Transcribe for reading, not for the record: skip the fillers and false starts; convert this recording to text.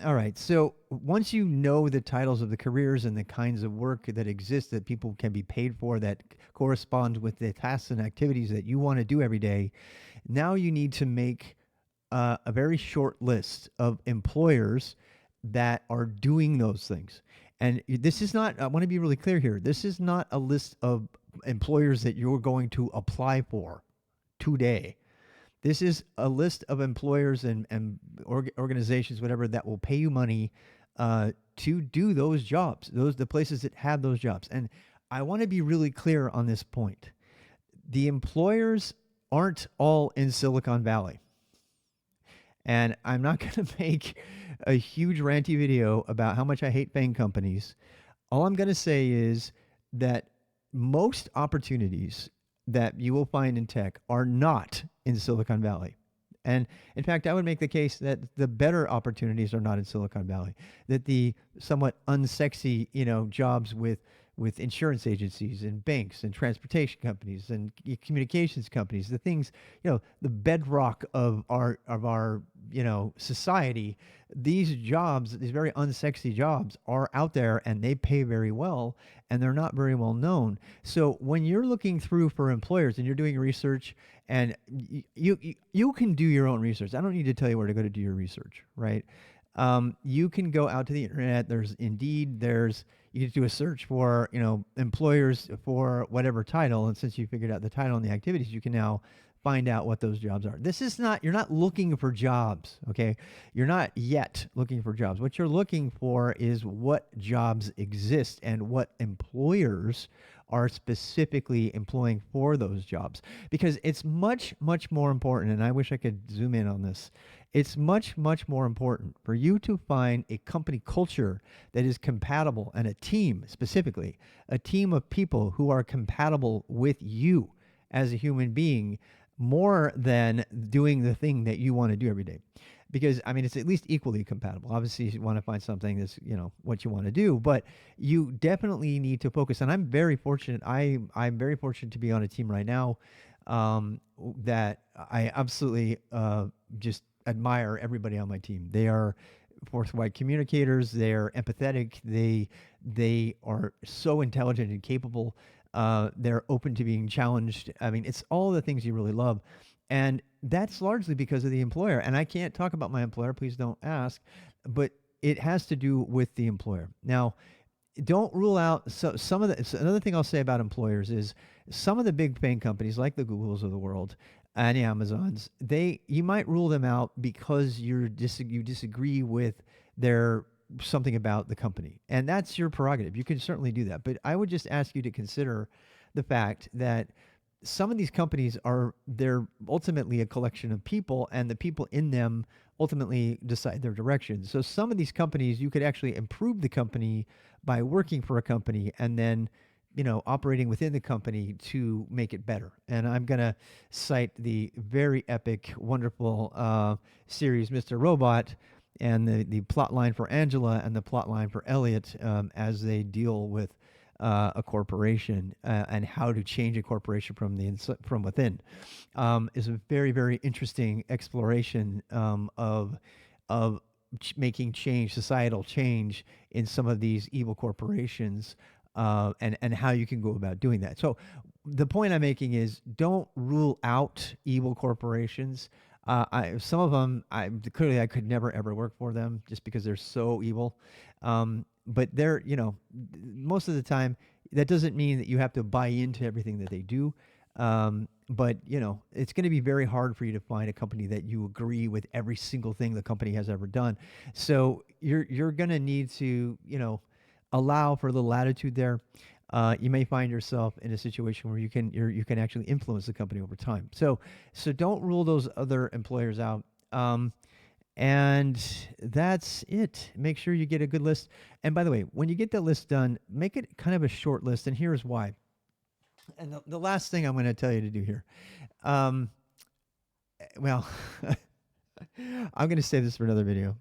All right. So once you know the titles of the careers and the kinds of work that exist that people can be paid for that correspond with the tasks and activities that you want to do every day, now you need to make a very short list of employers that are doing those things. And this is not, I want to be really clear here. This is not a list of employers that you're going to apply for today. This is a list of employers and organizations, whatever, that will pay you money to do those jobs, those the places that have those jobs. And I want to be really clear on this point. The employers aren't all in Silicon Valley. And I'm not going to make a huge ranty video about how much I hate FANG companies. All I'm going to say is that most opportunities that you will find in tech are not in Silicon Valley. And in fact, I would make the case that the better opportunities are not in Silicon Valley. That the somewhat unsexy, jobs with insurance agencies and banks and transportation companies and communications companies, the things, the bedrock of our society, these jobs, these very unsexy jobs are out there and they pay very well and they're not very well known. So when you're looking through for employers and you're doing research and you can do your own research. I don't need to tell you where to go to do your research, right? You can go out to the internet. There's Indeed. You can do a search for employers for whatever title, and since you figured out the title and the activities, you can now find out what those jobs are. This is not You're not looking for jobs, okay? You're not yet looking for jobs. What you're looking for is what jobs exist and what employers are specifically employing for those jobs, because it's much more important, and I wish I could zoom in on this. It's much more important for you to find a company culture that is compatible, and a team, specifically a team of people who are compatible with you as a human being, more than doing the thing that you want to do every day. Because I mean, it's at least equally compatible. Obviously, you want to find something that's what you want to do, but you definitely need to focus. And I'm very fortunate. I'm very fortunate to be on a team right now that I absolutely just admire everybody on my team. They are forthright communicators. They're empathetic. They are so intelligent and capable. They're open to being challenged. I mean, it's all the things you really love. And that's largely because of the employer. And I can't talk about my employer, please don't ask, but it has to do with the employer. Now, don't rule out another thing I'll say about employers is some of the big FANG companies like the Googles of the world and the Amazons, you might rule them out because you disagree with their something about the company. And that's your prerogative. You can certainly do that. But I would just ask you to consider the fact that some of these companies they're ultimately a collection of people, and the people in them ultimately decide their direction. So some of these companies, you could actually improve the company by working for a company and then operating within the company to make it better. And I'm going to cite the very epic, wonderful series, Mr. Robot, and the plot line for Angela and the plot line for Elliot as they deal with a corporation and how to change a corporation from within is a very interesting exploration of making change, societal change in some of these evil corporations, and how you can go about doing that. So the point I'm making is don't rule out evil corporations. Some of them, clearly I could never ever work for them just because they're so evil. But they're, most of the time, that doesn't mean that you have to buy into everything that they do. But it's going to be very hard for you to find a company that you agree with every single thing the company has ever done. So you're going to need to, allow for a little latitude there. You may find yourself in a situation where you can actually influence the company over time. So don't rule those other employers out. And that's it. Make sure you get a good list. And by the way, when you get that list done, make it kind of a short list. And here's why. And the last thing I'm going to tell you to do here, well, I'm going to save this for another video.